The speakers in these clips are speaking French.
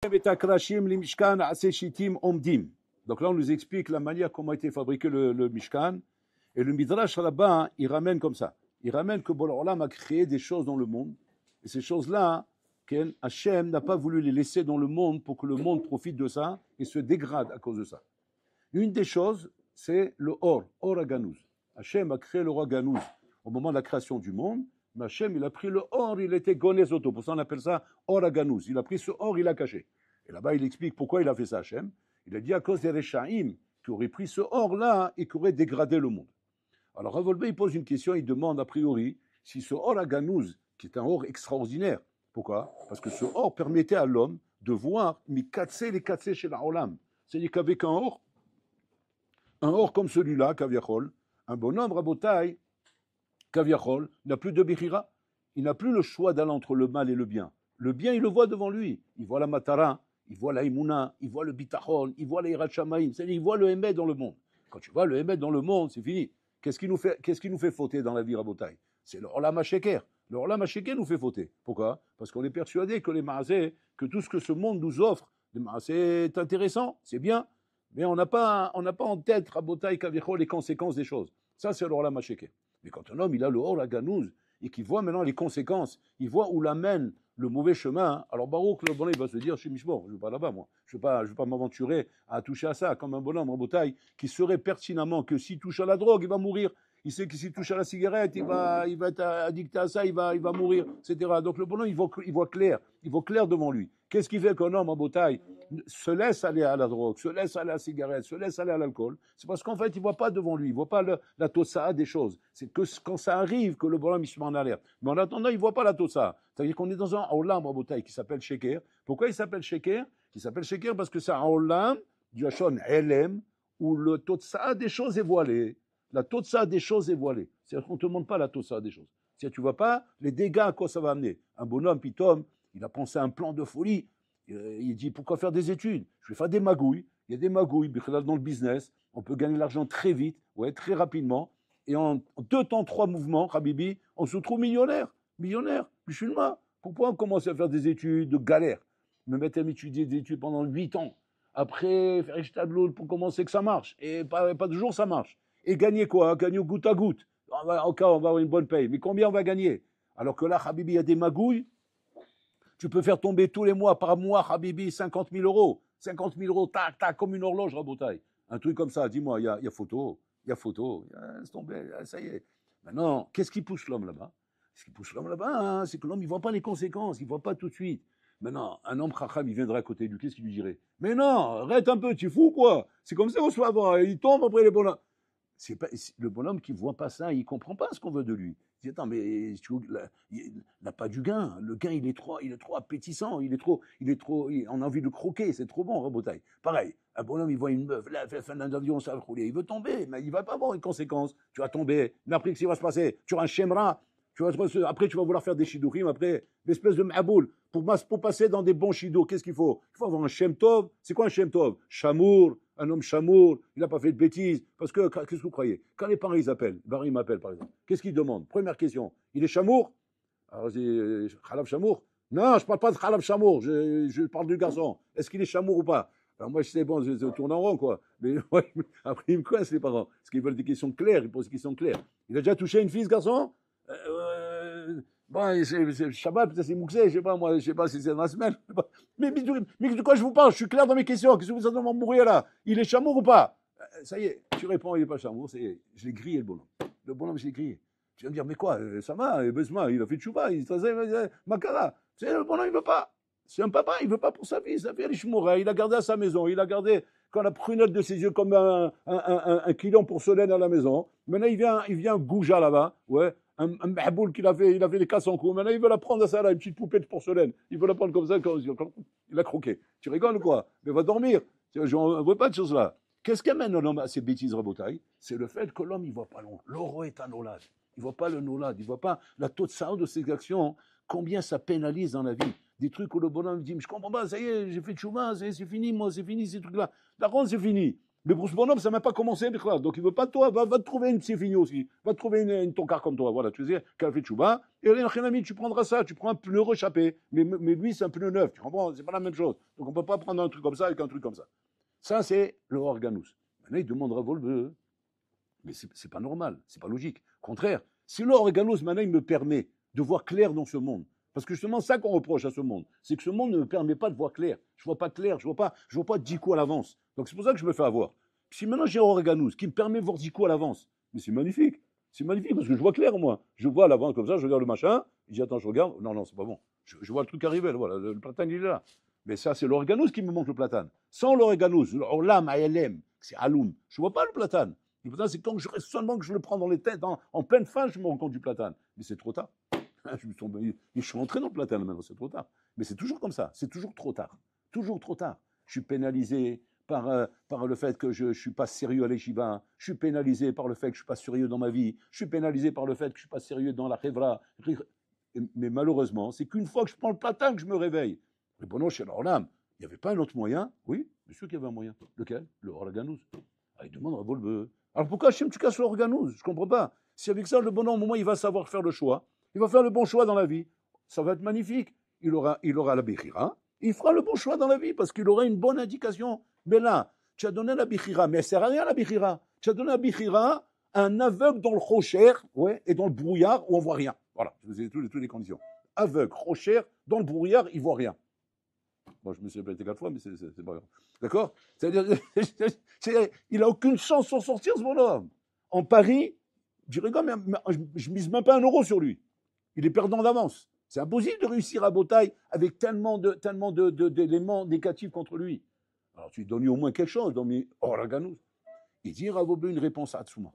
Donc là, on nous explique la manière comment a été fabriqué le Mishkan. Et le Midrash là-bas, il ramène comme ça. Il ramène que Bor Olam a créé des choses dans le monde. Et ces choses-là, Hachem n'a pas voulu les laisser dans le monde pour que le monde profite de ça et se dégrade à cause de ça. Une des choses, c'est le Or Aganouz. Hachem a créé le roi Ganouz au moment de la création du monde. Mais Hachem, il a pris le Or, il était Gonezoto. Pour ça, on appelle ça Or Aganouz. Il a pris ce Or, il l'a caché. Et là-bas, il explique pourquoi il a fait ça, Hachem. Il a dit à cause des Rechaim qui auraient pris ce Or-là et qui auraient dégradé le monde. Alors Ravolbe, il pose une question, il demande a priori si ce Or Aganouz, qui est un Or extraordinaire, pourquoi? Parce que ce Or permettait à l'homme de voir les katsé chez la Olam. C'est-à-dire qu'avec un Or comme celui-là, Kaviachol, un bonhomme Rabotai, Kaviachol, n'a plus de Bechira. Il n'a plus le choix d'aller entre le mal et le bien. Le bien, il le voit devant lui. Il voit la Matara, il voit la Imuna, il voit le Bitachon, il voit la Hirat Shamaim, c'est-à-dire il voit le Emet dans le monde. Quand tu vois le Emet dans le monde, c'est fini. Qu'est-ce qui nous fait fauter dans la vie Rabotai? C'est le Olam HaSheker. Le Olam HaSheker nous fait fauter. Pourquoi? Parce qu'on est persuadé que les Maaseh, que tout ce que ce monde nous offre, les Maaseh est intéressant, c'est bien, mais on n'a pas en tête Rabotai Kavichol les conséquences des choses. Ça, c'est le Olam HaSheker. Mais quand un homme, il a le Or Aganouz, et qu'il voit maintenant les conséquences, il voit où l'amène le mauvais chemin, alors Baruch, le bonhomme, il va se dire, je suis Mishmor, je ne vais pas là-bas, moi. Je ne vais pas m'aventurer à toucher à ça, comme un bonhomme en bataille, qui saurait pertinemment que s'il touche à la drogue, il va mourir. Il sait que s'il touche à la cigarette, il va être addicté à ça, il va mourir, etc. Donc le bonhomme, il voit clair devant lui. Qu'est-ce qui fait qu'un homme en bataille se laisse aller à la drogue, se laisse aller à la cigarette, se laisse aller à l'alcool? C'est parce qu'en fait, il ne voit pas devant lui, il ne voit pas la tosa des choses. C'est que quand ça arrive que le bonhomme il se met en alerte. Mais en attendant, il ne voit pas la tosa. C'est-à-dire qu'on est dans un olam en bataille qui s'appelle Sheker. Pourquoi il s'appelle Sheker? Il s'appelle Sheker parce que c'est un olam du Hashon Elem où le tosa des choses est voilé. La totsa des choses est voilée. C'est-à-dire qu'on ne te montre pas la totsa des choses. C'est-à-dire que tu ne vois pas les dégâts à quoi ça va amener. Un bonhomme, Pitom, il a pensé à un plan de folie. Il dit, pourquoi faire des études? Je vais faire des magouilles. Il y a des magouilles dans le business. On peut gagner l'argent très vite, ouais, très rapidement. Et en 2 temps, 3 mouvements, Habibi, on se trouve millionnaire, musulman. Pourquoi on commence à faire des études de galère? Me mettre à m'étudier des études pendant 8 ans. Après, faire Ishtabloul pour commencer que ça marche. Et pas toujours ça marche. Et gagner quoi? Gagner au goutte à goutte. On va avoir une bonne paye. Mais combien on va gagner? Alors que là, Habibi, il y a des magouilles. Tu peux faire tomber tous les mois, par mois, Habibi, 50 000 euros. 50 000 euros, tac, comme une horloge, Rabotaille. Un truc comme ça, dis-moi, il y a photo. C'est tombé, ça y est. Maintenant, qu'est-ce qui pousse l'homme là-bas? Ce qui pousse l'homme là-bas, hein, c'est que l'homme, il ne voit pas les conséquences, il ne voit pas tout de suite. Maintenant, un homme chacham, il viendrait à côté de lui, qu'est-ce qu'il lui dirait? Mais non, arrête un peu, tu es fou quoi? C'est comme ça qu'on se fait avoir, il tombe après les bonhommes. C'est pas, le bonhomme qui ne voit pas ça, il ne comprend pas ce qu'on veut de lui. Il dit, attends, mais il n'a pas du gain. Le gain, il est trop appétissant. On a envie de le croquer. C'est trop bon, Rabotaille. Pareil, un bonhomme, il voit une meuf, là, fin d'un avion, ça va rouler. Il veut tomber, mais il ne va pas avoir une conséquence. Tu vas tomber. Mais après, qu'est-ce qui va se passer? Tu auras un shemra. Après, tu vas vouloir faire des shidouchim. Après, l'espèce de m'aboul. Pour passer dans des bons shidours, qu'est-ce qu'il faut? Il faut avoir un shem tov. C'est quoi un shem tov? Chamour. Un homme chamour, il n'a pas fait de bêtises. Parce que, qu'est-ce que vous croyez? Quand les parents, ils appellent, Barry m'appelle par exemple, qu'est-ce qu'ils demandent? Première question, il est chamour? Alors, c'est Khalaf chamour? Non, je ne parle pas de Khalaf chamour, je parle du garçon. Est-ce qu'il est chamour ou pas? Alors moi, je sais, bon, je tourne en rond, quoi. Mais ouais, après, ils me coincent, les parents. Parce qu'ils veulent des questions claires, ils posent des questions claires. Il a déjà touché une fille, ce garçon? Bon, c'est Shabbat, peut-être c'est Mouxé, je sais pas si c'est dans la semaine. Mais de quoi je vous parle? Je suis clair dans mes questions. Qu'est-ce que vous allez mourir là? Il est chamour ou pas? Ça y est, tu réponds, il n'est pas chamour, ça y est. Je l'ai grillé le bonhomme. Le bonhomme, je l'ai grillé. Tu vas me dire, mais quoi? Ça va, Besma, il a fait de chouba, il se Makara. C'est le bonhomme, il ne veut pas. C'est un papa, il ne veut pas pour sa fille. Sa fille, elle est chmoura. Il a gardé à sa maison. Il a gardé quand la prunelle de ses yeux comme un kilon porcelaine à la maison. Maintenant, il vient Gouja là-bas. Ouais. Un mahboul il a fait des casses en cou. Maintenant, il veut la prendre à ça, là, une petite poupée de porcelaine. Il veut la prendre comme ça, il a croqué. Tu rigoles ou quoi? Mais va dormir. Je ne vois pas de choses là. Qu'est-ce qui amène l'homme à ces bêtises, Rabotaï? C'est le fait que l'homme, il ne voit pas l'homme. L'oro est un nolad. Il ne voit pas le nolad. Il ne voit pas la totsa de ses actions, combien ça pénalise dans la vie. Des trucs où le bonhomme dit, mais je ne comprends pas, ça y est, j'ai fait de chouva, c'est fini, moi, c'est fini, ces trucs-là. Par contre, c'est fini. Mais pour ce bonhomme, ça n'a même pas commencé, donc il ne veut pas de toi, va te trouver une fini aussi, va te trouver une tonkar comme toi, voilà, tu sais, qui a fait tchouba, et tu prendras ça, tu prends un pneu rechappé, mais lui, c'est un pneu neuf, tu comprends, c'est pas la même chose. Donc on ne peut pas prendre un truc comme ça avec un truc comme ça. Ça, c'est le organus. Maintenant, il demandera Volbe. Mais c'est pas normal, c'est pas logique. Au contraire, si le organus, maintenant, il me permet de voir clair dans ce monde, parce que justement, ça qu'on reproche à ce monde, c'est que ce monde ne me permet pas de voir clair. Je vois pas clair, je vois pas 10 coups à l'avance. Donc c'est pour ça que je me fais avoir. Si maintenant j'ai un organus qui me permet de voir 10 coups à l'avance, mais c'est magnifique. C'est magnifique parce que je vois clair, moi. Je vois à l'avance comme ça, je regarde le machin, je dis attends, je regarde, non, c'est pas bon. Je vois le truc arriver, voilà, le platane, il est là. Mais ça, c'est l'organus qui me montre le platane. Sans l'organus, l'orlam, ALM, c'est Aloun, je vois pas le platane. Le platane, c'est quand je reste seulement que je le prends dans les têtes, en pleine fin, je me rends compte du platane. Mais c'est trop tard. Je suis rentré dans le platane maintenant, c'est trop tard. Mais c'est toujours comme ça, c'est toujours trop tard. Toujours trop tard. Je suis pénalisé par le fait que je ne suis pas sérieux à l'échiva. Je suis pénalisé par le fait que je ne suis pas sérieux dans ma vie. Je suis pénalisé par le fait que je ne suis pas sérieux dans la chevra. Mais malheureusement, c'est qu'une fois que je prends le platane que je me réveille. Mais bon, non, chez l'Orlam, il n'y avait pas un autre moyen? Oui, bien sûr qu'il y avait un moyen. Lequel? Le organus. Ah, il demande à Volbe. Alors pourquoi Hachem, tu casses l'organus? Je ne comprends pas. Si avec ça, le bonhomme, au moment, il va savoir faire le choix, il va faire le bon choix dans la vie, ça va être magnifique. Il aura la Bechira, il fera le bon choix dans la vie parce qu'il aura une bonne indication. Mais là, tu as donné la Bechira, mais elle ne sert à rien la Bechira. Tu as donné la Bechira à un aveugle dans le rocher, ouais, et dans le brouillard où on ne voit rien. Voilà, vous avez toutes les conditions. Aveugle, rocher, dans le brouillard, il ne voit rien. Bon, je me suis répété 4 fois, mais c'est pas grave. D'accord? C'est-à-dire, il n'a aucune chance de s'en sortir, ce bonhomme. En Paris, je ne mise même pas 1 euro sur lui. Il est perdant d'avance. C'est impossible de réussir à Botaï avec tellement d'éléments négatifs contre lui. Alors tu lui donnes au moins quelque chose, dans mes Oraganous. Il dit Ravobe une réponse à Tsuma.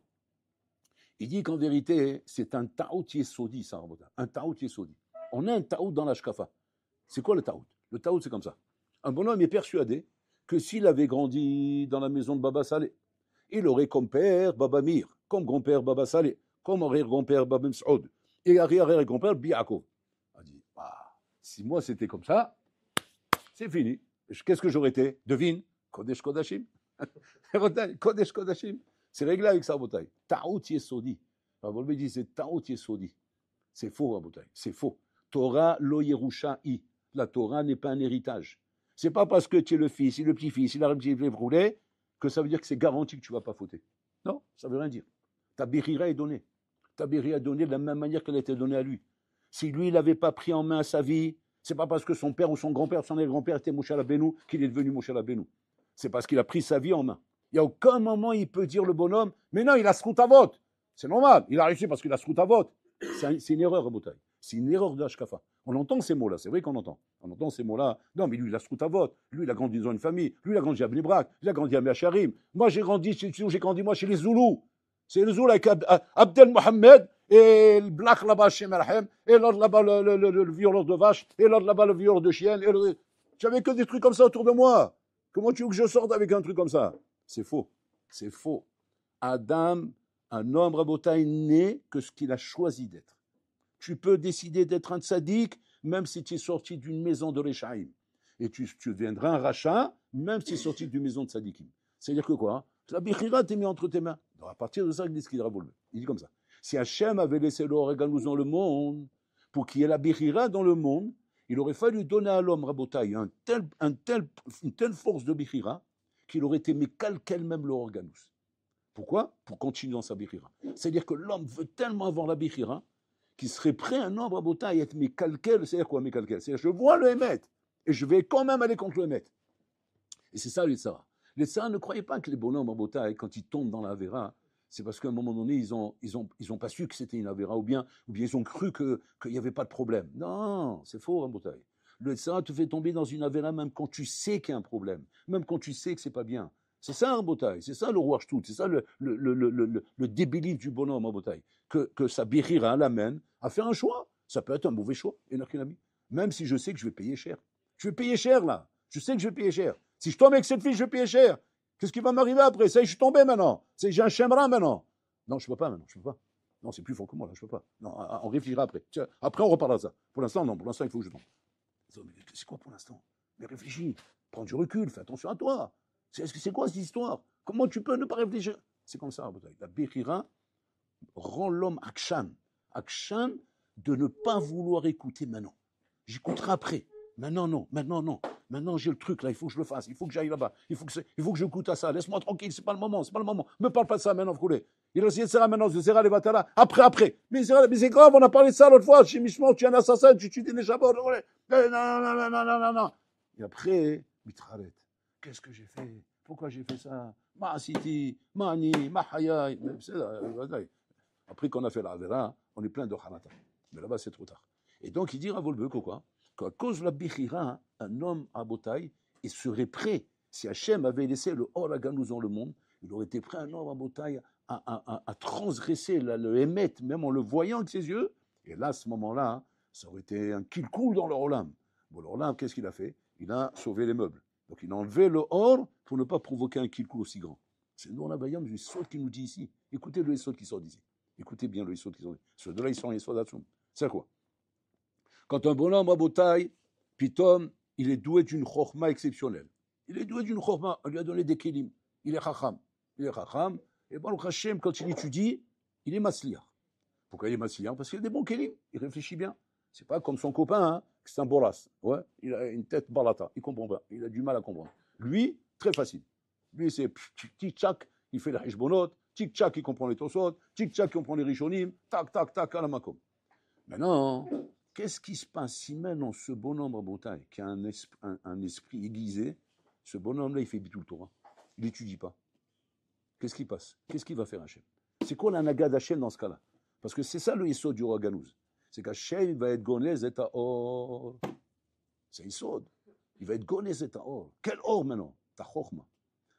Il dit qu'en vérité, c'est un taout yesodi, ça, Rabotai. Un taout yesodi. On a un taout dans la shkafa. C'est quoi le taout? Le taout, c'est comme ça. Un bonhomme est persuadé que s'il avait grandi dans la maison de Baba Saleh, il aurait comme père Baba Mir, comme grand-père Baba Saleh, comme arrière-grand-père Baba Msaoud, et arrière-grand-père Biakov. Il dit, si moi c'était comme ça, c'est fini. Qu'est-ce que j'aurais été? Devine, Kodesh Kodashim. Kodesh Kodashim. C'est réglé avec ça, Rabotai. Taout Yesodi. Rabotai dit, c'est Taout Yesodi. C'est faux, Rabotai. C'est faux. Torah lo Yerusha'i. La Torah n'est pas un héritage. C'est pas parce que tu es le fils, le petit-fils, il a roulé, que ça veut dire que c'est garanti que tu ne vas pas fauter. Non, ça ne veut rien dire. Ta Bechira est donnée. Ta Bechira est donnée de la même manière qu'elle a été donnée à lui. Si lui, il n'avait pas pris en main sa vie, c'est pas parce que son père ou son grand-père, son grand-père était Moshe Rabbeinu qu'il est devenu Moshe Rabbeinu. C'est parce qu'il a pris sa vie en main. Il n'y a aucun moment il peut dire le bonhomme, mais non, il a ce à vote. C'est normal, il a réussi parce qu'il a ce à vote. C'est une erreur, Rabotai. C'est une erreur de Hashkafa. On entend ces mots-là, c'est vrai qu'on entend. On entend ces mots-là. Non, mais lui, il a ce à vote. Lui, il a grandi dans une famille. Lui, il a grandi à Bnei Brak. Il a grandi à Meacharim. Moi, j'ai grandi chez les Zoulous. C'est les Zoulous avec Abdel Mohamed et le Black là-bas chez Merhem, et l'autre là-bas le violeur de vache, et l'autre là-bas le violeur de chienne. J'avais que des trucs comme ça autour de moi. Comment tu veux que je sorte avec un truc comme ça? C'est faux. C'est faux. Adam, un homme, Rabotai, n'est que ce qu'il a choisi d'être. Tu peux décider d'être un tzaddik, même si tu es sorti d'une maison de Rechaim. Et tu deviendras un rachat, même si tu es sorti d'une maison de tzaddikim. C'est-à-dire que quoi? La bichira t'est mise entre tes mains. Donc à partir de ça, il dit ce qu'il Il dit comme ça. Si Hachem avait laissé le Oreganous dans le monde, pour qu'il y ait la bichira dans le monde, il aurait fallu donner à l'homme, Rabotai, une telle force de bichira, qu'il aurait aimé calquer même le Oreganous. Pourquoi? Pour continuer dans sa bichira. C'est-à-dire que l'homme veut tellement avoir la bichira, qui serait prêt un nombre à Bota à être mécalquel, c'est-à-dire quoi mécalquel? C'est-à-dire je vois le Hémet, et je vais quand même aller contre le Hémet. Et c'est ça les Tzara. Les Tzara ne croyaient pas que les bonhommes à Bota, quand ils tombent dans la Avera, c'est parce qu'à un moment donné, ils ont pas su que c'était une Avera, ou bien ils ont cru qu'il n'y avait pas de problème. Non, c'est faux, Bota. Le Tzara te fait tomber dans une Avera même quand tu sais qu'il y a un problème, même quand tu sais que c'est pas bien. C'est ça un Botaï, c'est ça le roi Shtout, c'est ça le débilisme du bonhomme en Botaï. Que sa birira l'amène à faire un choix. Ça peut être un mauvais choix, même si je sais que je vais payer cher. Je vais payer cher là, je sais que je vais payer cher. Si je tombe avec cette fille, je vais payer cher. Qu'est-ce qui va m'arriver après? Ça y est, je suis tombé maintenant. J'ai un chemra maintenant. Non, je ne peux pas maintenant, je ne peux pas. Non, c'est plus fort que moi là, je ne peux pas. Non, on réfléchira après. Tiens, après, on reparlera de ça. Pour l'instant, non, pour l'instant, il faut que je tombe. C'est quoi pour l'instant? Mais réfléchis, prends du recul, fais attention à toi. C'est quoi cette histoire? Comment tu peux ne pas réfléchir? C'est comme ça, la Bechira rend l'homme akshan. Akshan de ne pas vouloir écouter maintenant. J'écouterai après. Maintenant, non. Maintenant, non. Maintenant, j'ai le truc là, il faut que je le fasse. Il faut que j'aille là-bas. Il faut que je goûte à ça. Laisse-moi tranquille, c'est pas le moment. C'est pas le moment. Ne me parle pas de ça maintenant, frôlé. Il a essayé de faire maintenant, je serai les Vatala. Après. Mais c'est grave, on a parlé de ça l'autre fois. Chez Mishmon, tu es un assassin, tu tues des Neshabot. Non. Et après, Mitralet. Qu'est-ce que j'ai fait? Pourquoi j'ai fait ça? Ma Siti, Mani, Mahaya. Après qu'on a fait la Avera, on est plein de Hamata. Mais là-bas, c'est trop tard. Et donc, il dit Ravolbe, quoi? Qu'à cause de la Bechira, un homme à Botaï, il serait prêt, si Hachem avait laissé le Or Aganouz dans le monde, il aurait été prêt, un homme à Botaï, à transgresser le Hémet, même en le voyant avec ses yeux. Et là, à ce moment-là, ça aurait été un kilkoul dans le Olam. Bon, le Olam, qu'est-ce qu'il a fait? Il a sauvé les meubles. Donc, il a enlevé le Or pour ne pas provoquer un kilkoul aussi grand. C'est nous, on a Bayam, du Sot qui nous dit ici. Écoutez le Sot qui sort d'ici. Écoutez bien le Sot qui sort d'ici. Ceux-là, ils sont les Sot d'Atsum. C'est quoi? Quand un bonhomme à Botaï, Pitom, il est doué d'une chorma exceptionnelle. Il est doué d'une chorma, on lui a donné des kélim. Il est chacham. Et Baruch Hashem, quand il étudie, il est masliach. Pourquoi il est masliach? Parce qu'il a des bons kélim. Il réfléchit bien. C'est pas comme son copain, hein, c'est un bolas. Ouais, il a une tête balata. Il comprend pas. Il a du mal à comprendre. Lui, très facile. Lui, c'est tic-tac, il fait les hishbonot, tic-tac, il comprend les tosot, tic-tac, il comprend les rishonim, tac, à la makom. Maintenant, qu'est-ce qui se passe si maintenant ce bonhomme à Botaï, qui a un esprit aiguisé, ce bonhomme-là, il fait bitul Torah, il n'étudie pas. Qu'est-ce qui passe? Qu'est-ce qu'il va faire Hachem? C'est quoi la naga d'Hachem dans ce cas-là? Parce que c'est ça le Yesod du Raganouz. C'est qu'Hachem va être gonez et or. C'est Yesod. Il va être gonez et or. Quel or maintenant? Ta chorma.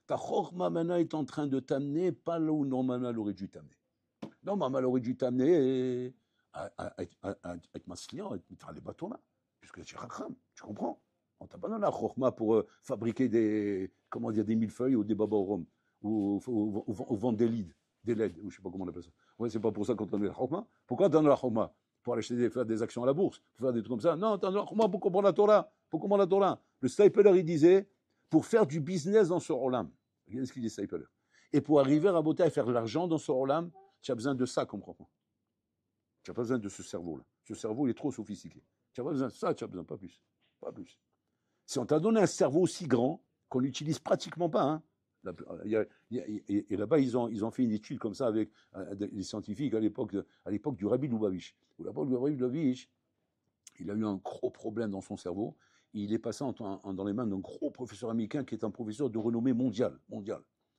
Ta chorma maintenant est en train de t'amener pas là où normalement elle aurait dû t'amener. Normalement elle aurait dû t'amener à être maslian, à être mitralé batona, puisque tu es racham, tu comprends? On t'a pas donné la chorma pour fabriquer des millefeuilles ou des baba au rhum, ou vendre des leads, ou je sais pas comment on appelle ça. Ouais, c'est pas pour ça qu'on t'a donné la chorma. Pourquoi t'as donné la chorma? Pour aller faire des actions à la bourse, pour faire des trucs comme ça. Non, t'as donné la chorma pour comprendre la Torah. Pour comprendre la Torah. Le Stapler, il disait, pour faire du business dans ce Olam. Regardez ce qu'il dit Stapler. Et pour arriver à Botaï et faire de l'argent dans ce Olam, tu as besoin de ça comme comprend. Tu n'as pas besoin de ce cerveau-là. Ce cerveau, il est trop sophistiqué. Tu n'as pas besoin de ça, tu n'as besoin pas plus. Pas plus. Si on t'a donné un cerveau aussi grand qu'on n'utilise pratiquement pas, hein, et là-bas, ils ont fait une étude comme ça avec les scientifiques à l'époque du Rabbi Lubavitch. Le Rabbi Lubavitch, il a eu un gros problème dans son cerveau. Il est passé dans les mains d'un gros professeur américain qui est un professeur de renommée mondiale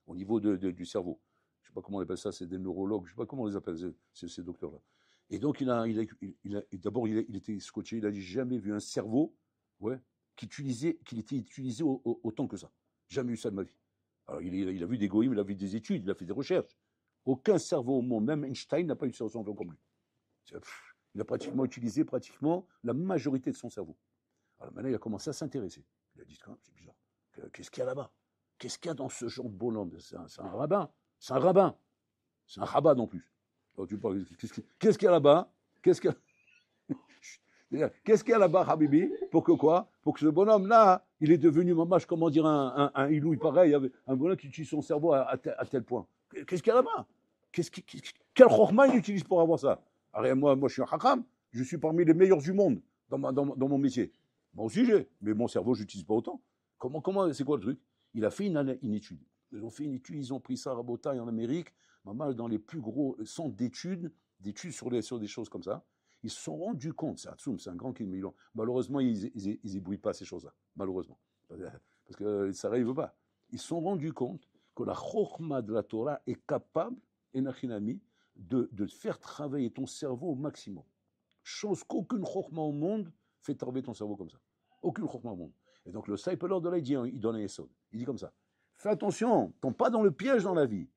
au niveau du cerveau. Je ne sais pas comment on appelle ça, c'est des neurologues, je ne sais pas comment on les appelle, ces docteurs-là. Et donc, d'abord, il était scotché, il a dit, jamais vu un cerveau qui était utilisé autant que ça. Jamais vu ça de ma vie. Alors, il a vu des goïms, il a vu des études, il a fait des recherches. Aucun cerveau au monde, même Einstein n'a pas eu un cerveau comme lui. Il a pratiquement utilisé la majorité de son cerveau. Alors maintenant, il a commencé à s'intéresser. Il a dit, c'est bizarre. Qu'est-ce qu'il y a là-bas? Qu'est-ce qu'il y a dans ce genre de bonhomme? C'est un rabbin. C'est un rabbin. C'est un rabbin non plus. Alors, qu'est-ce qu'il y a là-bas? Qu'est-ce qu'il y a là-bas, Habibi? Pour que quoi? Pour que ce bonhomme-là, il est devenu mamache, comment dire, un ilouï pareil, un bonhomme qui utilise son cerveau à tel point. Qu'est-ce qu'il y a là-bas? Quel chorma il utilise pour avoir ça? Alors, moi, je suis un hakam, je suis parmi les meilleurs du monde dans mon métier. Moi aussi, mais mon cerveau, je l'utilise pas autant. Comment, c'est quoi le truc? Il a fait une étude. Ils ont fait une étude, ils ont pris ça à Rabotaï en Amérique, dans les plus gros centres d'études sur des choses comme ça. Ils se sont rendus compte, c'est Atsoum, c'est un grand film, malheureusement, ils n'ébrouillent pas ces choses-là, malheureusement, parce que ça n'arrive pas. Ils se sont rendus compte que la chorma de la Torah est capable, Enachinami, de faire travailler ton cerveau au maximum. Chose qu'aucune chorma au monde fait travailler ton cerveau comme ça. Aucune chorma au monde. Et donc le Saïpelor de là, il donne un essai. Il dit comme ça. Fais attention, tombe pas dans le piège dans la vie.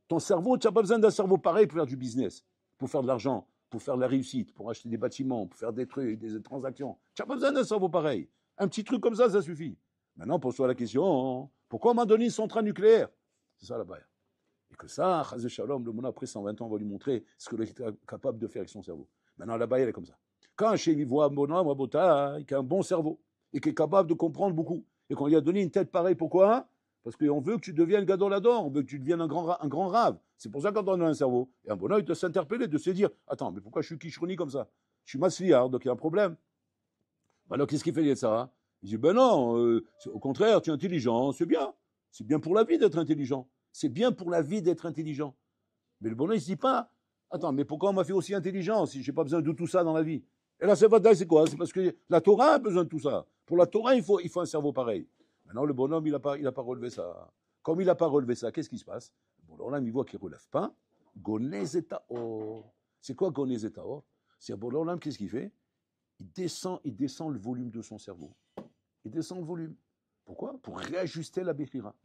Ton cerveau, tu n'as pas besoin d'un cerveau pareil pour faire du business, pour faire de l'argent, pour faire de la réussite, pour acheter des bâtiments, pour faire des trucs, des transactions. Tu n'as pas besoin d'un cerveau pareil. Un petit truc comme ça suffit. Maintenant, pose-toi la question, pourquoi on m'a donné une centrale nucléaire? C'est ça là-bas. Et que ça, Chazé Shalom, le monde après 120 ans va lui montrer ce qu'il est capable de faire avec son cerveau. Maintenant, là-bas, elle est comme ça. Quand un chéri voit un bonhomme, qui a un bon cerveau, et qui est capable de comprendre beaucoup, et qu'on lui a donné une tête pareille, pourquoi? Parce qu'on veut que tu deviennes Gadolador, on veut que tu deviennes un grand rave. C'est pour ça qu'on donne un cerveau. Et un bonhomme, il doit s'interpeller, de se dire, attends, mais pourquoi je suis Kishrouni comme ça? Je suis Masliar, donc il y a un problème. Alors qu'est-ce qu'il fait Yetzara? Il dit, ben non, au contraire, tu es intelligent, c'est bien. C'est bien pour la vie d'être intelligent. C'est bien pour la vie d'être intelligent. Mais le bonhomme, il ne se dit pas, attends, mais pourquoi on m'a fait aussi intelligent si je n'ai pas besoin de tout ça dans la vie? Et là, c'est quoi? C'est parce que la Torah a besoin de tout ça. Pour la Torah, il faut un cerveau pareil. Maintenant, le bonhomme, il n'a pas relevé ça. Comme il n'a pas relevé ça, qu'est-ce qui se passe? Le bonhomme, il voit qu'il ne relève pas. Gonez et Taor. C'est quoi Gonez et Taor? C'est le bonhomme, qu'est-ce qu'il fait? Il descend le volume de son cerveau. Il descend le volume. Pourquoi? Pour réajuster la Bechira.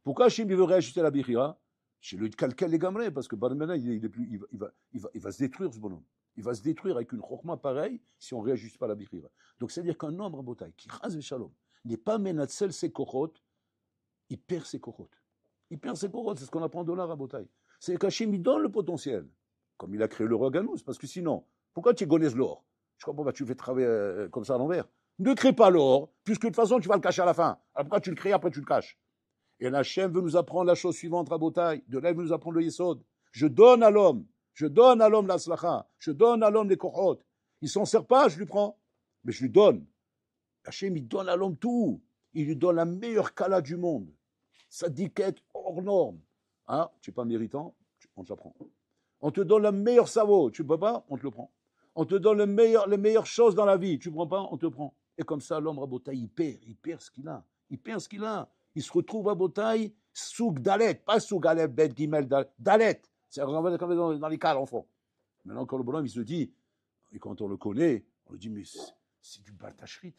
Pourquoi Hachem veut réajuster la Bechira? Chez le calcal les gamrés, parce que maintenant, il va se détruire, ce bonhomme. Il va se détruire avec une chokma pareille si on ne réajuste pas la Bechira. Donc, c'est-à-dire qu'un homme, Rabotai, qui rase shalom, n'est pas menatsel ses kochot, il perd ses kochot. Il perd ses kochot, c'est ce qu'on apprend de là, Rabotai. C'est qu'Hachem, il donne le potentiel, comme il a créé le Roganous, parce que sinon, pourquoi tu gonnes l'or? Je comprends pas, tu fais travailler comme ça à l'envers. Ne crée pas l'or, puisque de toute façon, tu vas le cacher à la fin. Alors pourquoi tu le crées, après tu le caches? Et Hachem veut nous apprendre la chose suivante, Rabotai. De là, il veut nous apprendre le Yesod. Je donne à l'homme la slacha. Je donne à l'homme les kochot. Il s'en sert pas, je lui prends. Mais je lui donne. Hachem, il donne à l'homme tout. Il lui donne la meilleure kala du monde. Sa diquette hors norme. Hein? Tu n'es pas méritant, on te la prend. On te donne le meilleur cerveau, tu ne peux pas, on te le prend. On te donne les meilleures choses dans la vie, tu ne prends pas, on te prend. Et comme ça, l'homme Rabotai, il perd ce qu'il a. Il perd ce qu'il a. Il se retrouve à Botaï, souk dalet, pas souk alep, bet, gimel, dalet. C'est comme dans les cas, l'enfant. Maintenant, quand le bonhomme, il se dit, et quand on le connaît, on lui dit, mais c'est du baltachrit.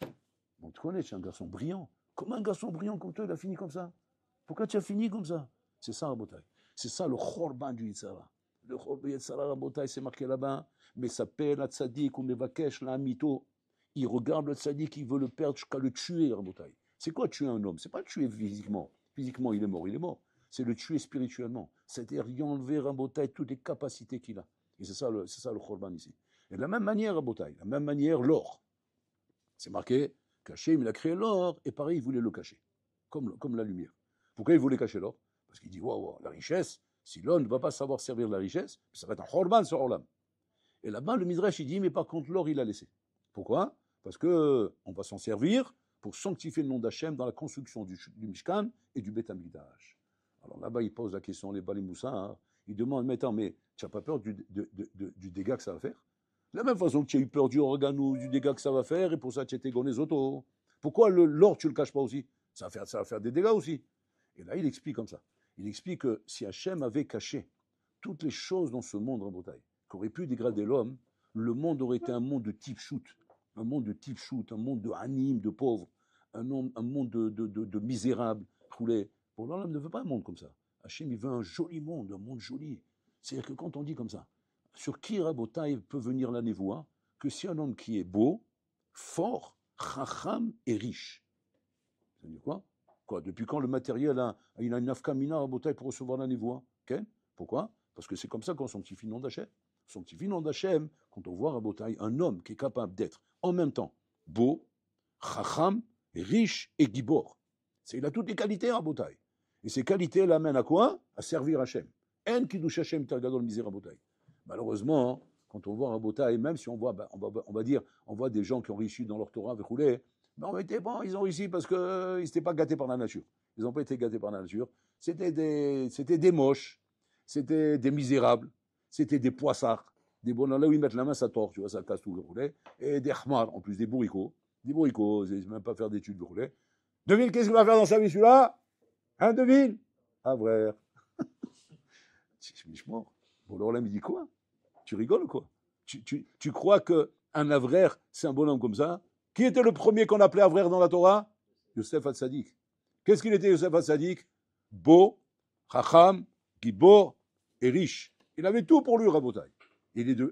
On te connaît, tu es un garçon brillant. Comment un garçon brillant comme toi, il a fini comme ça? Pourquoi tu as fini comme ça? C'est ça, Rabotai. C'est ça le chorban du Yitzhara. Le chorban du Yitzhara, Rabotai, c'est marqué là-bas. Mais ça pèle à tzadik ou mevakesh, la mito. Il regarde le tzadik, il veut le perdre jusqu'à le tuer, Rabotai. C'est quoi tuer un homme? C'est pas le tuer physiquement. Physiquement, il est mort. C'est le tuer spirituellement. C'est-à-dire y enlever Rabotai toutes les capacités qu'il a. Et c'est ça le chorban ici. Et de la même manière, Rabotai, de la même manière, l'or. C'est marqué qu'Hachem, il a créé l'or, et pareil, il voulait le cacher. Comme la lumière. Pourquoi il voulait cacher l'or? Parce qu'il dit, waouh, la richesse, si l'homme ne va pas savoir servir de la richesse, ça va être un chorban sur Olam. Et là-bas, le Midrash, il dit, mais par contre, l'or, il a laissé. Pourquoi? Parce qu'on va s'en servir pour sanctifier le nom d'Hachem dans la construction du Mishkan et du Beth Amikdash. Alors là-bas, il pose la question, les Balimoussa, hein, il demande, mais attends, mais tu n'as pas peur du dégât que ça va faire? De la même façon que tu as eu peur du organou, du dégât que ça va faire, et pour ça, tu étais gonné autos. Pourquoi l'or, tu ne le caches pas aussi? Ça va faire des dégâts aussi. Et là, il explique comme ça. Il explique que si Hachem avait caché toutes les choses dans ce monde en Bretagne, qu'aurait pu dégrader l'homme, le monde aurait été un monde de type shoot, un monde de anime, de pauvres, un monde de misérables, roulés. Pour l'homme ne veut pas un monde comme ça. Hachem, il veut un joli monde, un monde joli. C'est-à-dire que quand on dit comme ça, sur qui Rabotai peut venir la névoie, que si un homme qui est beau, fort, chacham et riche. Ça veut dire quoi? Depuis quand le matériel il a une nafkamina Rabotai pour recevoir la névoie? Okay? Pourquoi? Parce que c'est comme ça qu'on sanctifie le nom d'Hachem. Sanctifie le nom d'Hachem quand on voit Rabotai un homme qui est capable d'être en même temps beau, chacham, riche et gibor. Il a toutes les qualités Rabotai. Et ces qualités l'amènent à quoi? À servir Hachem. En kiddush Hachem targadol misé Rabotai. Malheureusement, quand on voit Rabotai, même si on voit, on va dire, on voit des gens qui ont réussi dans leur Torah, ils ont réussi parce qu'ils n'étaient pas gâtés par la nature. Ils n'ont pas été gâtés par la nature. C'était des moches, c'était des misérables, c'était des poissards, des bons là où ils mettent la main, ça tord, tu vois, ça casse tout le roulet, et des khmars, en plus des bourricots, ils ne même pas faire d'études de roulet. Devine qu'est-ce qu'il va faire dans sa vie celui-là? Hein, devine? Ah, vrai. Je suis mort. Bon, alors là, il me dit quoi? Tu rigoles ou quoi? Tu crois qu'un avraire, c'est un bonhomme comme ça? Qui était le premier qu'on appelait avraire dans la Torah? Yosef Hatzadik. Qu'est-ce qu'il était, Yosef Hatzadik? Beau, chacham, gibor et riche. Il avait tout pour lui, Rabotai.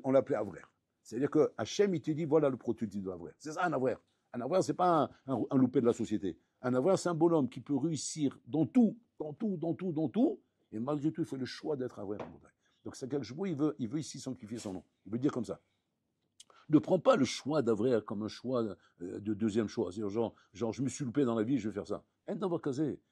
On l'appelait avraire. C'est-à-dire que Hachem, il te dit, voilà le prototype de l'avraire. C'est ça un avraire. Un avraire, c'est pas un loupé de la société. Un avraire, c'est un bonhomme qui peut réussir dans tout, et malgré tout, il fait le choix d'être avraire. Donc c'est quelque chose, il veut ici sanctifier son nom. Il veut dire comme ça. Ne prends pas le choix d'avraire comme un choix de deuxième choix. C'est-à-dire genre, je me suis loupé dans la vie, je vais faire ça.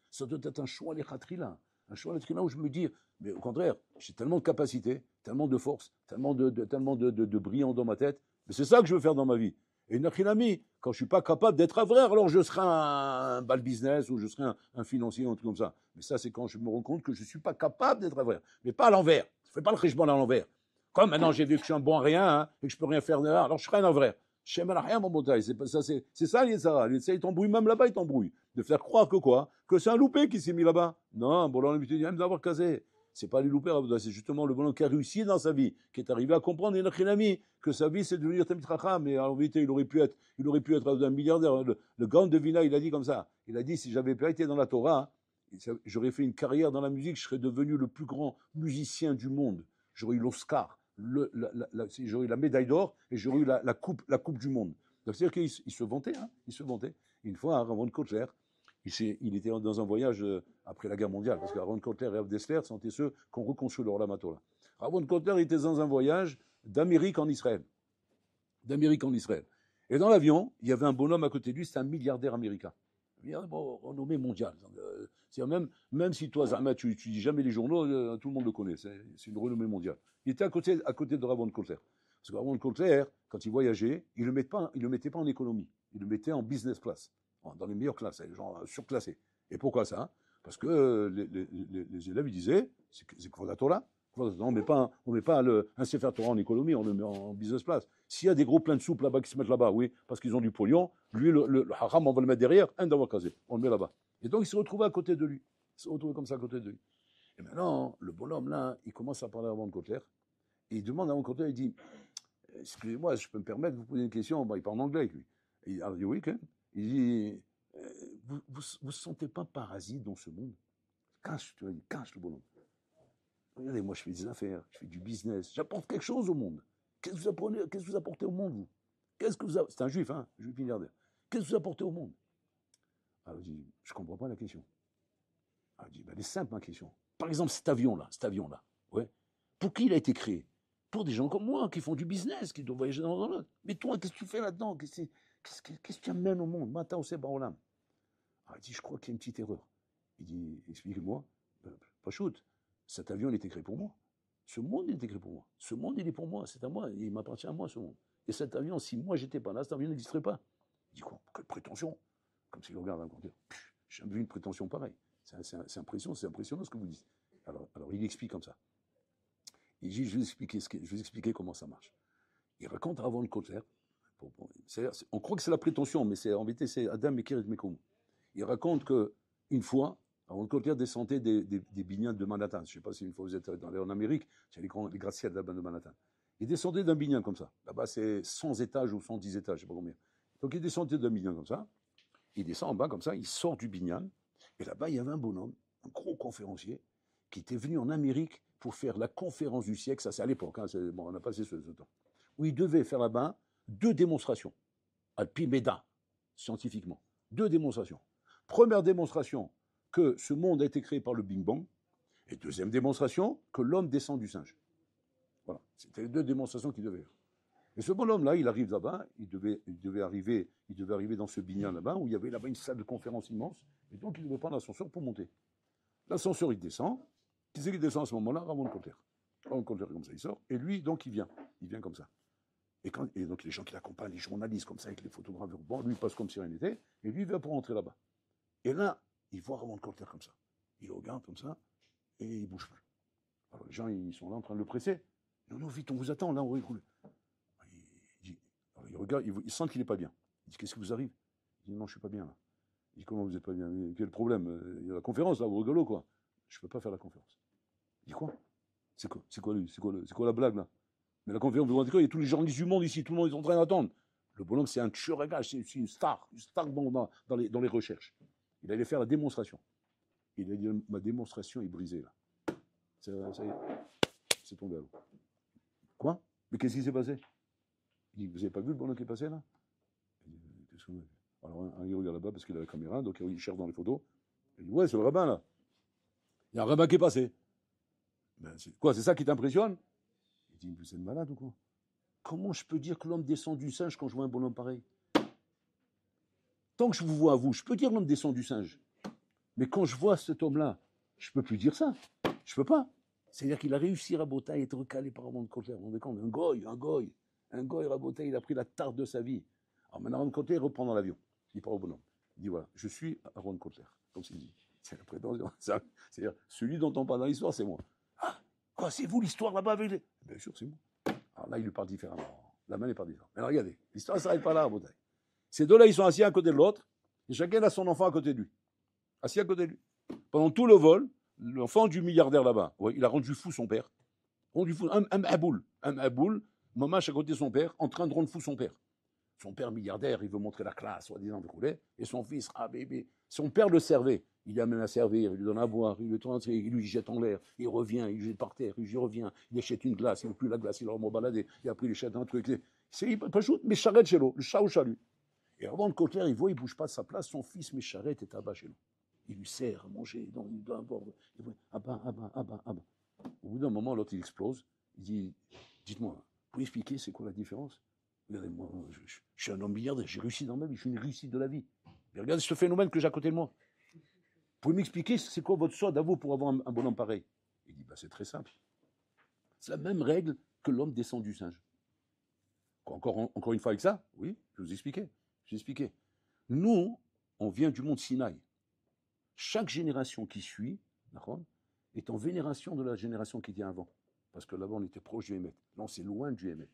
Ça doit être un choix les là. Un choix là où je me dis, mais au contraire, j'ai tellement de capacité, tellement de force, tellement de brillant dans ma tête, mais c'est ça que je veux faire dans ma vie. Et Nachilami, quand je ne suis pas capable d'être un vrai, alors je serai un bal business ou je serai un financier ou un truc comme ça. Mais ça, c'est quand je me rends compte que je ne suis pas capable d'être un vrai. Mais pas à l'envers. Je ne fais pas le richement à l'envers. Comme maintenant j'ai vu que je suis un bon à rien hein, et que je ne peux rien faire de là, alors je serai un vrai. Shem rien, mon montagne. C'est ça, l'Yetzara. L'Yetzara, il t'embrouille, même là-bas, il t'embrouille. De faire croire que quoi? Que c'est un loupé qui s'est mis là-bas. Non, bon, on a dit, même d'avoir casé. C'est pas les loupés, c'est justement le bonhomme qui a réussi dans sa vie, qui est arrivé à comprendre, que sa vie, c'est de devenir Tamit Chacham, mais en vérité, il aurait pu être un milliardaire. Le Gaon de Vina, il a dit comme ça. Il a dit, si j'avais pas été dans la Torah, j'aurais fait une carrière dans la musique, je serais devenu le plus grand musicien du monde. J'aurais eu l'Oscar. J'aurais eu la médaille d'or et j'aurais eu la coupe du monde. C'est-à-dire qu'il se vantait, hein, il se vantait. Une fois, Aaron Kotler, il était dans un voyage après la guerre mondiale, parce qu'Aaron Kotler et Rav Dessler sont ceux qui ont reconstruit le Olam Torah. Aaron Kotler était dans un voyage d'Amérique en Israël. Et dans l'avion, il y avait un bonhomme à côté de lui, c'était un milliardaire américain. Renommé mondial. Même si toi, Zahma, tu dis jamais les journaux, tout le monde le connaît. C'est une renommée mondiale. Il était à côté de Aaron Kotler. Parce que Aaron Kotler, quand il voyageait, il ne le mettait pas en économie. Il le mettait en business class, dans les meilleures classes, les gens surclassés. Et pourquoi ça? Parce que les élèves, ils disaient, c'est quoi la Torah? On ne met pas un Sefer Torah en économie, on le met en business class. S'il y a des gros pleins de soupe là-bas qui se mettent là-bas, oui, parce qu'ils ont du pognon, lui, le haram, on va le mettre derrière, un d'avoir casé, on le met là-bas. Et donc, il se retrouvait à côté de lui. Il se retrouvait comme ça à côté de lui. Et maintenant, le bonhomme là, il commence à parler à Aaron Kotler, et il demande à Aaron Kotler, il dit, excusez-moi, je peux me permettre de vous poser une question? Il parle en anglais avec lui. Et il dit, oui, quand il dit, vous ne sentez pas parasite dans ce monde? Cache le bonhomme. Regardez, moi je fais des affaires, je fais du business, j'apporte quelque chose au monde. Qu'est-ce que vous apportez au monde, vous? C'est un juif, hein, juif milliardaire. Qu'est-ce que vous apportez au monde? Alors il dit, je ne comprends pas la question. Alors il dit, elle est simple ma question. Par exemple, cet avion-là, ouais, pour qui il a été créé? Pour des gens comme moi, qui font du business, qui doivent voyager dans l'autre. Mais toi, qu'est-ce que tu fais là-dedans? Qu'est-ce que tu amènes au monde? Matin, on sait, barolam. Alors il dit, je crois qu'il y a une petite erreur. Il dit, expliquez-moi. Pas shoot. Cet avion, il était créé pour moi. Ce monde, il était créé pour moi. Ce monde, il est pour moi. C'est à moi. Il m'appartient à moi, ce monde. Et cet avion, si moi, j'étais pas là, cet avion n'existerait pas. Il dit quoi? Quelle prétention? Comme s'il regarde un compteur. J'ai jamais vu une prétention pareille. C'est impressionnant ce que vous dites. Alors il explique comme ça. Il dit, je vais vous expliquer comment ça marche. Il raconte avant le Kotler. On croit que c'est la prétention, mais en vérité, c'est Adam Mekir et Mekoum. Il raconte qu'une fois, Aaron Kotler descendait des bignans de Manhattan. Je ne sais pas si une fois vous êtes allé en Amérique, c'est les gratte-ciels là-bas de Manhattan. Il descendait d'un bignan comme ça. Là-bas, c'est 100 étages ou 110 étages, je ne sais pas combien. Donc il descendait d'un bignan comme ça. Il descend en bas comme ça, il sort du bignan. Et là-bas, il y avait un bonhomme, un gros conférencier, qui était venu en Amérique pour faire la conférence du siècle. Ça, c'est à l'époque. Hein, bon, on a passé ce temps. Où il devait faire là-bas 2 démonstrations. Alpi Meda, scientifiquement. 2 démonstrations. Première démonstration, que ce monde a été créé par le Big Bang, et deuxième démonstration, que l'homme descend du singe. Voilà, c'était les 2 démonstrations qu'il devait faire. Et ce bonhomme-là, il arrive là-bas, il devait arriver dans ce bignan là-bas, où il y avait là-bas une salle de conférence immense, et donc il devait prendre l'ascenseur pour monter. L'ascenseur, il descend. Qui c'est qui descend à ce moment-là? Aaron Kotler. Aaron Kotler, comme ça, il sort, et lui, donc, il vient comme ça. Et donc les gens qui l'accompagnent, les journalistes comme ça, avec les photographes urbains, lui il passe comme si rien n'était, et lui il vient pour rentrer là-bas. Et là, il voit Aaron Kotler comme ça. Il regarde comme ça, et il ne bouge plus. Alors les gens, ils sont là en train de le presser. Non, vite, on vous attend, là, on roule. Il regarde, il sent qu'il n'est pas bien. Il dit, qu'est-ce qui vous arrive? Il dit, non, je ne suis pas bien là. Il dit, comment vous n'êtes pas bien? Quel problème? Il y a la conférence là, vous rigolez quoi? Je ne peux pas faire la conférence. Il dit, quoi? C'est quoi la blague là? Mais la conférence, vous vous rendez compte, il y a tous les journalistes du monde ici, tout le monde est en train d'attendre. Le bonhomme, c'est un tueur à gages, c'est une star dans les recherches. Il allait faire la démonstration. Il a dit, ma démonstration est brisée là. Ça y est, c'est tombé à l'eau. Quoi? Mais qu'est-ce qui s'est passé? Il dit, vous n'avez pas vu le bonhomme qui est passé là? Il dit, qu'est-ce que vous avez vu? Alors il regarde là-bas parce qu'il a la caméra, donc il cherche dans les photos. Il dit, ouais, c'est le rabbin là. Il y a un rabbin qui est passé. Ben, quoi, c'est ça qui t'impressionne? Il dit, vous êtes malade ou quoi? Comment je peux dire que l'homme descend du singe quand je vois un bonhomme pareil? Tant que je vous vois à vous, je peux dire l'homme descend du singe. Mais quand je vois cet homme-là, je ne peux plus dire ça. Je ne peux pas. C'est-à-dire qu'il a réussi, Rabotai, à être recalé par Aaron Kotler. Vous vous rendez compte? Un goy, Rabotai, il a pris la tarte de sa vie. Alors maintenant, Aaron Kotler reprend dans l'avion. Il part au bonhomme. Il dit voilà, je suis Aaron Kotler. Comme s'il dit. C'est la prétention. C'est-à-dire, celui dont on parle dans l'histoire, c'est moi. Ah, quoi, c'est vous l'histoire là-bas avec les. Bien sûr, c'est moi. Alors là, il lui parle différemment. La main n'est pas différente. Mais alors, regardez, l'histoire ne s'arrête pas là, Rabotai. Ces deux-là, ils sont assis à côté de l'autre, et chacun a son enfant à côté de lui. Assis à côté de lui. Pendant tout le vol, l'enfant du milliardaire là-bas, ouais, il a rendu fou son père. Rendu fou, un aboul, maman à côté de son père, en train de rendre fou son père. Son père milliardaire, il veut montrer la classe, soi-disant, et son fils, ah bébé, son père le servait. Il l'amène à servir, il lui donne à boire, il lui jette en l'air, il revient, il jette par terre, il revient, il achète une glace, il ne veut plus la glace, il leur balader, et après il achète un truc. C'est pas chaud, mais charrette chez l'eau, le chat au chalut. Et avant le Kotler, il voit, il ne bouge pas de sa place, son fils, mais charrette est à-bas chez lui. Il lui sert à manger, donc il doit avoir. Abba. Au bout d'un moment, l'autre il explose, il dit dites-moi, vous pouvez expliquer c'est quoi la différence? Regardez, moi, je suis un homme milliardaire, j'ai réussi dans ma vie, je suis une réussite de la vie. Mais regardez ce phénomène que j'ai à côté de moi. Vous pouvez m'expliquer c'est quoi votre soi à vous pour avoir un bonhomme pareil? Il dit bah, c'est très simple. C'est la même règle que l'homme descend du singe. Encore une fois avec ça? Oui, je vais vous expliquer. Nous, on vient du monde Sinaï. Chaque génération qui suit est en vénération de la génération qui vient avant. Parce que là-bas, on était proche du Hémet. Là, on s'éloigne du Hémet.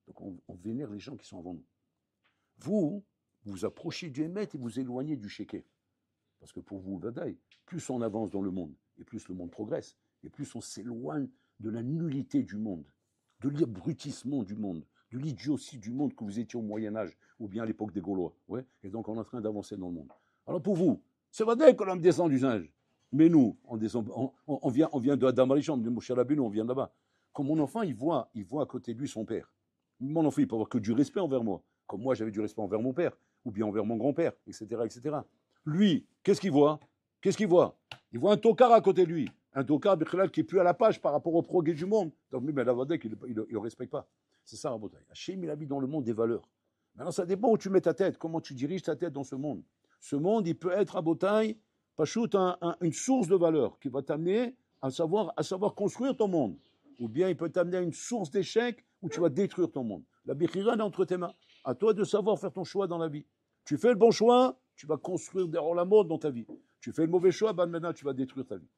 Donc, on vénère les gens qui sont avant nous. Vous vous approchez du Hémet et vous éloignez du Sheker. Parce que pour vous, Vadaï, plus on avance dans le monde, et plus le monde progresse, et plus on s'éloigne de la nullité du monde, de l'abrutissement du monde, de l'idiotie du monde que vous étiez au Moyen-Âge, ou bien à l'époque des Gaulois. Ouais, et donc, on est en train d'avancer dans le monde. Alors pour vous, c'est vrai que l'homme descend du singe. Mais nous, on vient de Adam Arishon, de Moshe Rabbeinu, on vient de là-bas. Comme mon enfant, il voit à côté de lui son père. Mon enfant, il peut avoir que du respect envers moi. Comme moi, j'avais du respect envers mon père, ou bien envers mon grand-père, etc. Lui, qu'est-ce qu'il voit? Il voit un tocard à côté de lui. Un tocard qui est plus à la page par rapport au progrès du monde. Donc lui, la Vadek, il ne le respecte pas. C'est ça, Rabotai. Hachem, il habite dans le monde des valeurs. Maintenant, ça dépend où tu mets ta tête, comment tu diriges ta tête dans ce monde. Ce monde, il peut être à Botaï, Pachout, une source de valeur qui va t'amener à savoir construire ton monde. Ou bien il peut t'amener à une source d'échec où tu vas détruire ton monde. La Bechira est entre tes mains. À toi de savoir faire ton choix dans la vie. Tu fais le bon choix, tu vas construire des la mode dans ta vie. Tu fais le mauvais choix, maintenant tu vas détruire ta vie.